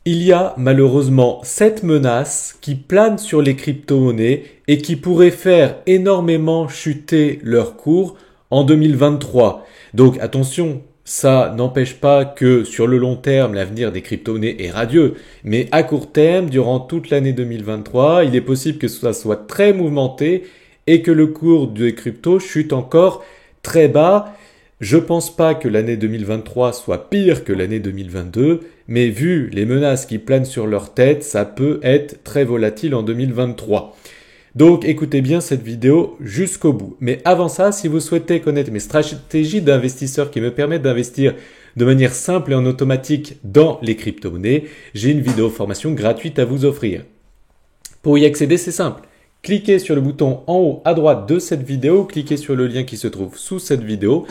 Il y a malheureusement cette menace qui plane sur les crypto-monnaies et qui pourrait faire énormément chuter leur cours en 2023. Donc attention, ça n'empêche pas que sur le long terme, l'avenir des crypto-monnaies est radieux. Mais à court terme, durant toute l'année 2023, il est possible que ça soit très mouvementé et que le cours des cryptos chute encore très bas. Je pense pas que l'année 2023 soit pire que l'année 2022, mais vu les menaces qui planent sur leur tête, ça peut être très volatile en 2023. Donc écoutez bien cette vidéo jusqu'au bout. Mais avant ça, si vous souhaitez connaître mes stratégies d'investisseur qui me permettent d'investir de manière simple et en automatique dans les crypto-monnaies, j'ai une vidéo formation gratuite à vous offrir. Pour y accéder, c'est simple. Cliquez sur le bouton en haut à droite de cette vidéo, cliquez sur le lien qui se trouve sous cette vidéo.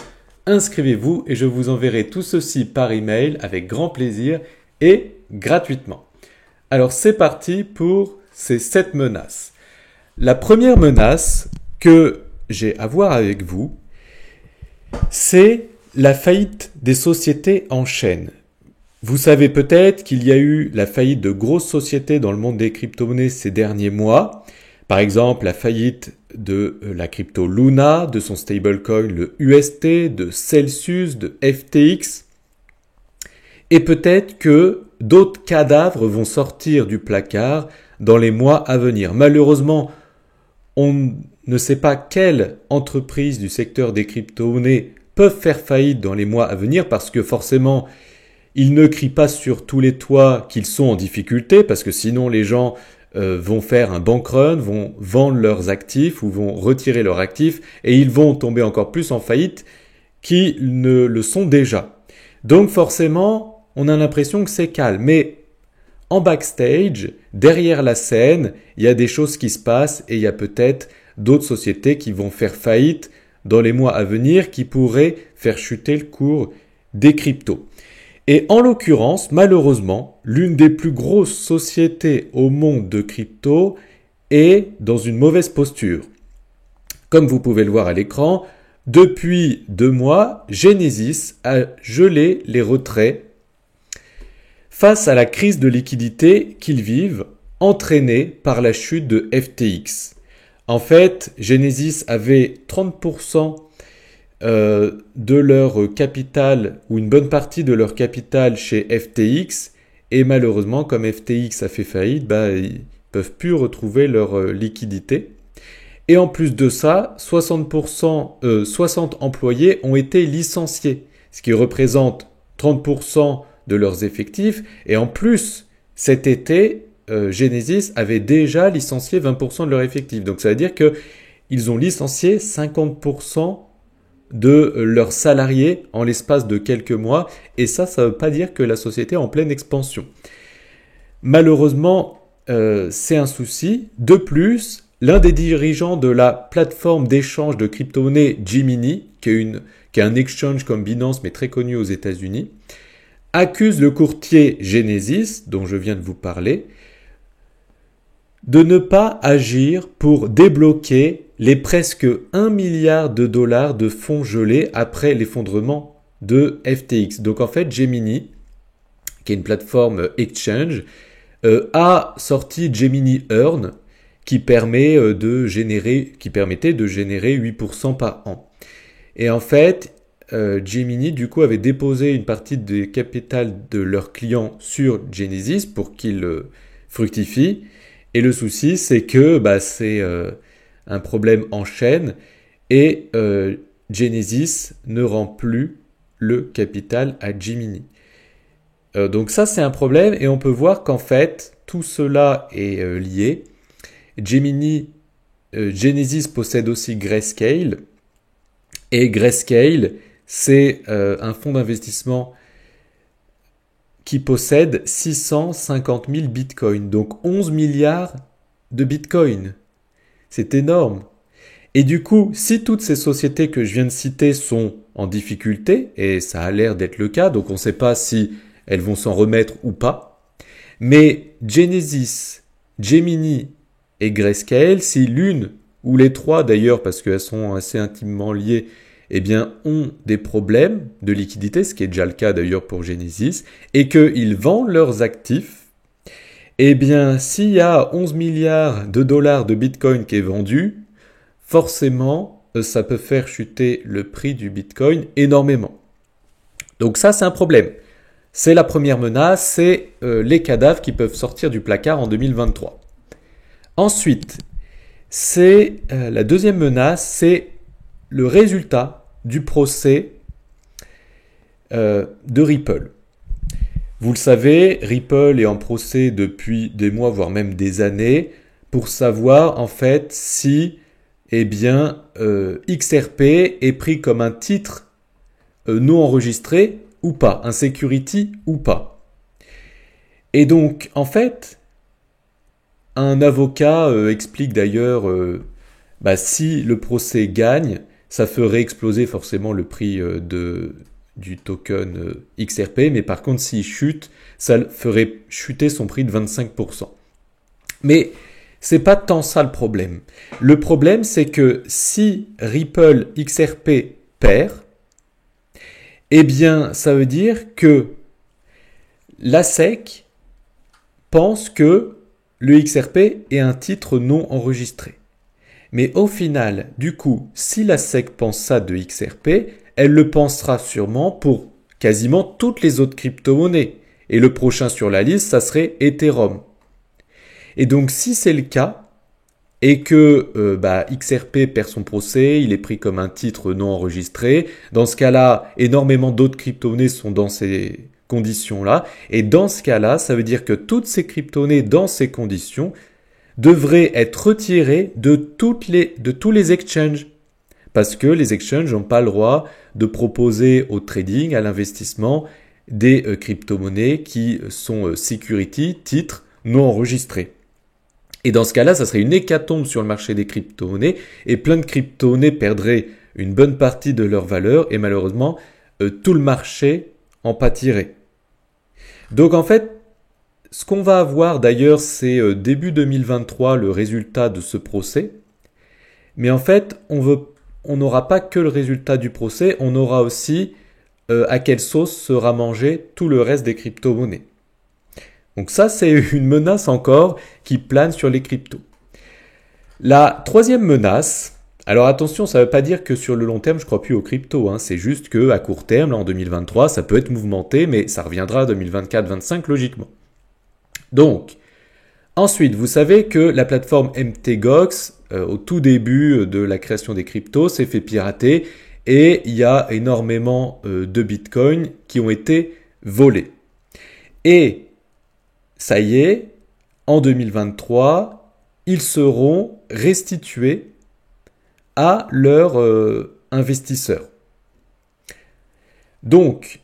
Inscrivez-vous et je vous enverrai tout ceci par email avec grand plaisir et gratuitement. Alors c'est parti pour ces 7 menaces. La première menace que j'ai à voir avec vous, c'est la faillite des sociétés en chaîne. Vous savez peut-être qu'il y a eu la faillite de grosses sociétés dans le monde des crypto-monnaies ces derniers mois. Par exemple, la faillite de la crypto Luna, de son stablecoin le UST, de Celsius, de FTX. Et peut-être que d'autres cadavres vont sortir du placard dans les mois à venir. Malheureusement, on ne sait pas quelles entreprises du secteur des crypto-monnaies peuvent faire faillite dans les mois à venir parce que forcément, ils ne crient pas sur tous les toits qu'ils sont en difficulté parce que sinon les gens vont faire un bank run, vont vendre leurs actifs ou vont retirer leurs actifs et ils vont tomber encore plus en faillite qu'ils ne le sont déjà. Donc forcément, on a l'impression que c'est calme. Mais en backstage, derrière la scène, il y a des choses qui se passent et il y a peut-être d'autres sociétés qui vont faire faillite dans les mois à venir qui pourraient faire chuter le cours des cryptos. Et en l'occurrence, malheureusement, l'une des plus grosses sociétés au monde de crypto est dans une mauvaise posture. Comme vous pouvez le voir à l'écran, depuis 2 mois, Genesis a gelé les retraits face à la crise de liquidité qu'ils vivent, entraînée par la chute de FTX. En fait, Genesis avait 30% de leur capital ou une bonne partie de leur capital chez FTX et malheureusement comme FTX a fait faillite, ils peuvent plus retrouver leur liquidité. Et en plus de ça, 60 employés ont été licenciés, ce qui représente 30% de leurs effectifs. Et en plus, cet été, Genesis avait déjà licencié 20% de leurs effectifs. Donc ça veut dire qu'ils ont licencié 50% de leurs salariés en l'espace de quelques mois. Et ça ne veut pas dire que la société est en pleine expansion. Malheureusement, c'est un souci. De plus, l'un des dirigeants de la plateforme d'échange de crypto-monnaies Gemini, qui est un exchange comme Binance mais très connu aux États-Unis, accuse le courtier Genesis, dont je viens de vous parler, de ne pas agir pour débloquer les presque 1 milliard de dollars de fonds gelés après l'effondrement de FTX. Donc en fait, Gemini, qui est une plateforme exchange, a sorti Gemini Earn, qui permettait de générer 8% par an. Et en fait, Gemini, du coup, avait déposé une partie du capital de leurs clients sur Genesis pour qu'il fructifie. Et le souci, c'est que c'est un problème en chaîne et Genesis ne rend plus le capital à Gemini. Donc ça, c'est un problème et on peut voir qu'en fait, tout cela est lié. Genesis possède aussi Grayscale et Grayscale, c'est un fonds d'investissement qui possède 650 000 bitcoins, donc 11 milliards de bitcoins. C'est énorme. Et du coup, si toutes ces sociétés que je viens de citer sont en difficulté, et ça a l'air d'être le cas, donc on ne sait pas si elles vont s'en remettre ou pas, mais Genesis, Gemini et Grayscale, si l'une ou les trois d'ailleurs, parce qu'elles sont assez intimement liées, ont des problèmes de liquidité, ce qui est déjà le cas d'ailleurs pour Genesis, et qu'ils vendent leurs actifs Eh bien, s'il y a 11 milliards de dollars de Bitcoin qui est vendu, forcément, ça peut faire chuter le prix du Bitcoin énormément. Donc ça, c'est un problème. C'est la première menace, c'est les cadavres qui peuvent sortir du placard en 2023. Ensuite, c'est la deuxième menace, c'est le résultat du procès de Ripple. Vous le savez, Ripple est en procès depuis des mois, voire même des années, pour savoir en fait si XRP est pris comme un titre non enregistré ou pas, un security ou pas. Et donc, en fait, un avocat explique d'ailleurs, si le procès gagne, ça ferait exploser forcément le prix du token XRP, mais par contre, s'il chute, ça ferait chuter son prix de 25%. Mais c'est pas tant ça le problème. Le problème, c'est que si Ripple XRP perd, eh bien, ça veut dire que la SEC pense que le XRP est un titre non enregistré. Mais au final, du coup, si la SEC pense ça de XRP, elle le pensera sûrement pour quasiment toutes les autres crypto-monnaies. Et le prochain sur la liste, ça serait Ethereum. Et donc, si c'est le cas, et que XRP perd son procès, il est pris comme un titre non enregistré, dans ce cas-là, énormément d'autres crypto-monnaies sont dans ces conditions-là. Et dans ce cas-là, ça veut dire que toutes ces crypto-monnaies dans ces conditions devraient être retirées de tous les exchanges. Parce que les exchanges n'ont pas le droit de proposer au trading, à l'investissement, des crypto-monnaies qui sont security, titres non enregistrés. Et dans ce cas-là, ça serait une hécatombe sur le marché des crypto-monnaies et plein de crypto-monnaies perdraient une bonne partie de leur valeur et malheureusement, tout le marché en pâtirait. Donc en fait, ce qu'on va avoir d'ailleurs, c'est début 2023 le résultat de ce procès. Mais en fait, on n'aura pas que le résultat du procès, on aura aussi à quelle sauce sera mangé tout le reste des crypto-monnaies. Donc ça, c'est une menace encore qui plane sur les cryptos. La troisième menace, alors attention, ça ne veut pas dire que sur le long terme, je ne crois plus aux cryptos. C'est juste qu'à court terme, là, en 2023, ça peut être mouvementé, mais ça reviendra à 2024-2025 logiquement. Donc, ensuite, vous savez que la plateforme MTGOX, au tout début de la création des cryptos, s'est fait pirater et il y a énormément de bitcoins qui ont été volés. Et ça y est, en 2023, ils seront restitués à leurs investisseurs. Donc,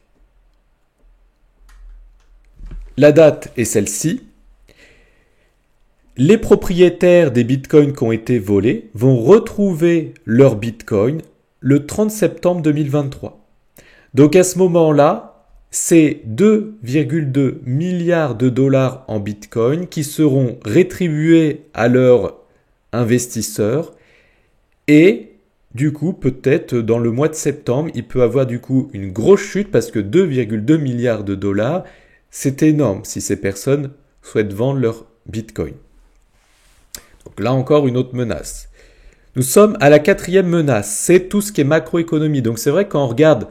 la date est celle-ci. Les propriétaires des bitcoins qui ont été volés vont retrouver leurs bitcoins le 30 septembre 2023. Donc à ce moment-là, c'est 2,2 milliards de dollars en bitcoin qui seront rétribués à leurs investisseurs et du coup, peut-être dans le mois de septembre, il peut avoir du coup une grosse chute parce que 2,2 milliards de dollars, c'est énorme si ces personnes souhaitent vendre leur bitcoin. Donc là encore, une autre menace. Nous sommes à la quatrième menace, c'est tout ce qui est macroéconomie. Donc c'est vrai quand on regarde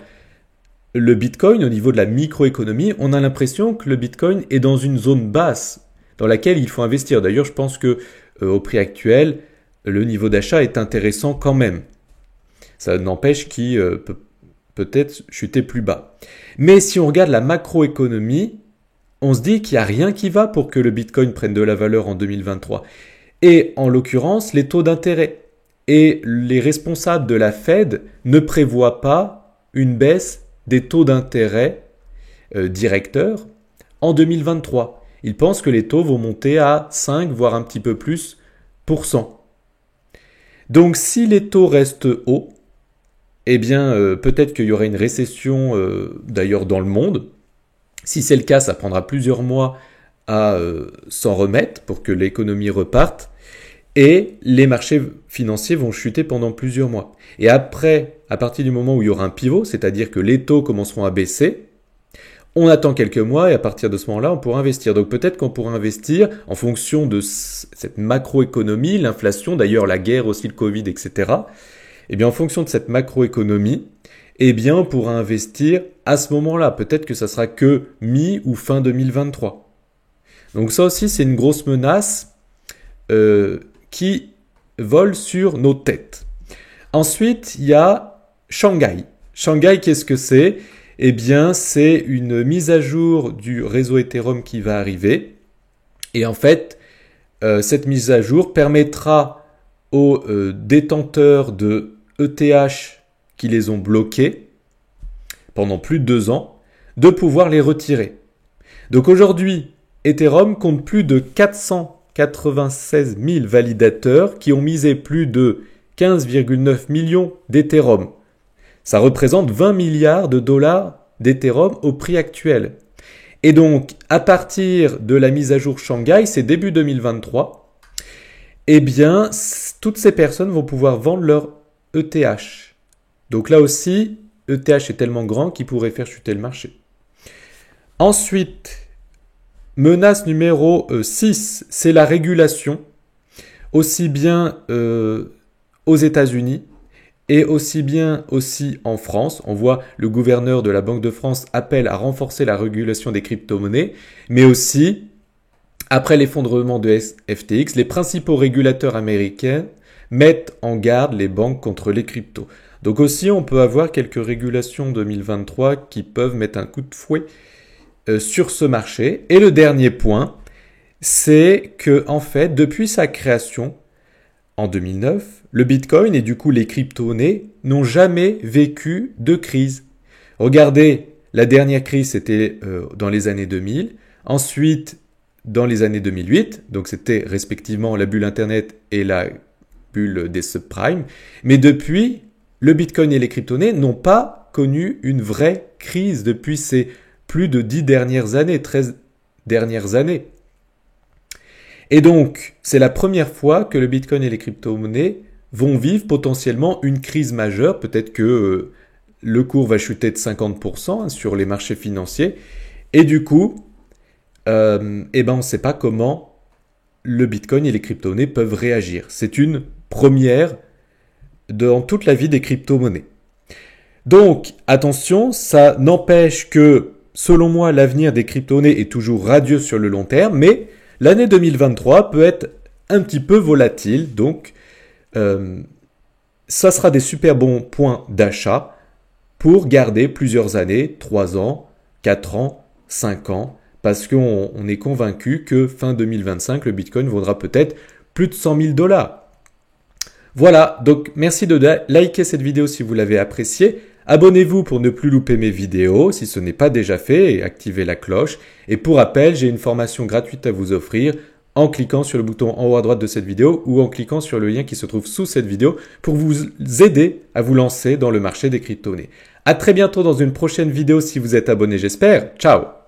le Bitcoin au niveau de la microéconomie, on a l'impression que le Bitcoin est dans une zone basse dans laquelle il faut investir. D'ailleurs, je pense que au prix actuel, le niveau d'achat est intéressant quand même. Ça n'empêche qu'il peut peut-être chuter plus bas. Mais si on regarde la macroéconomie, on se dit qu'il n'y a rien qui va pour que le Bitcoin prenne de la valeur en 2023. Et en l'occurrence, les taux d'intérêt. Et les responsables de la Fed ne prévoient pas une baisse des taux d'intérêt directeurs en 2023. Ils pensent que les taux vont monter à 5, voire un petit peu plus, %. Donc si les taux restent hauts, eh bien peut-être qu'il y aura une récession d'ailleurs dans le monde. Si c'est le cas, ça prendra plusieurs mois à s'en remettre pour que l'économie reparte. Et les marchés financiers vont chuter pendant plusieurs mois. Et après, à partir du moment où il y aura un pivot, c'est-à-dire que les taux commenceront à baisser, On attend quelques mois et à partir de ce moment-là, on pourra investir. Donc peut-être qu'on pourra investir en fonction de cette macroéconomie, l'inflation, d'ailleurs la guerre aussi, le Covid, etc. Eh bien en fonction de cette macroéconomie, eh bien on pourra investir à ce moment-là. Peut-être que ça sera que mi ou fin 2023. Donc ça aussi, c'est une grosse menace qui vole sur nos têtes. Ensuite, il y a Shanghai. Shanghai, qu'est-ce que c'est ? Eh bien, c'est une mise à jour du réseau Ethereum qui va arriver. Et en fait, cette mise à jour permettra aux détenteurs de ETH qui les ont bloqués pendant plus de 2 ans de pouvoir les retirer. Donc aujourd'hui, Ethereum compte plus de 496 000 validateurs qui ont misé plus de 15,9 millions d'Ethereum. Ça représente 20 milliards de dollars d'Ethereum au prix actuel. Et donc, à partir de la mise à jour Shanghai, c'est début 2023, eh bien, toutes ces personnes vont pouvoir vendre leur ETH. Donc là aussi, ETH est tellement grand qu'il pourrait faire chuter le marché. Ensuite, menace numéro 6, c'est la régulation, aussi bien aux États-Unis et aussi bien aussi en France. On voit le gouverneur de la Banque de France appelle à renforcer la régulation des crypto-monnaies, mais aussi, après l'effondrement de FTX, les principaux régulateurs américains mettent en garde les banques contre les cryptos. Donc aussi, on peut avoir quelques régulations 2023 qui peuvent mettre un coup de fouet sur ce marché. Et le dernier point, c'est que en fait, depuis sa création en 2009, le Bitcoin et du coup les crypto-monnaies n'ont jamais vécu de crise. Regardez, la dernière crise c'était dans les années 2000, ensuite dans les années 2008, donc c'était respectivement la bulle Internet et la bulle des subprimes, mais depuis, le Bitcoin et les crypto-monnaies n'ont pas connu une vraie crise depuis ces plus de 10 dernières années, 13 dernières années. Et donc, c'est la première fois que le Bitcoin et les crypto-monnaies vont vivre potentiellement une crise majeure. Peut-être que le cours va chuter de 50% sur les marchés financiers. Et du coup, on ne sait pas comment le Bitcoin et les crypto-monnaies peuvent réagir. C'est une première dans toute la vie des crypto-monnaies. Donc, attention, ça n'empêche que, selon moi, l'avenir des crypto-monnaies est toujours radieux sur le long terme, mais l'année 2023 peut être un petit peu volatile, donc ça sera des super bons points d'achat pour garder plusieurs années, 3 ans, 4 ans, 5 ans, parce qu'on est convaincu que fin 2025, le Bitcoin vaudra peut-être plus de 100 000 $. Voilà, donc merci de liker cette vidéo si vous l'avez appréciée. Abonnez-vous pour ne plus louper mes vidéos si ce n'est pas déjà fait et activez la cloche. Et pour rappel, j'ai une formation gratuite à vous offrir en cliquant sur le bouton en haut à droite de cette vidéo ou en cliquant sur le lien qui se trouve sous cette vidéo pour vous aider à vous lancer dans le marché des crypto-monnaies. À très bientôt dans une prochaine vidéo si vous êtes abonné, j'espère. Ciao!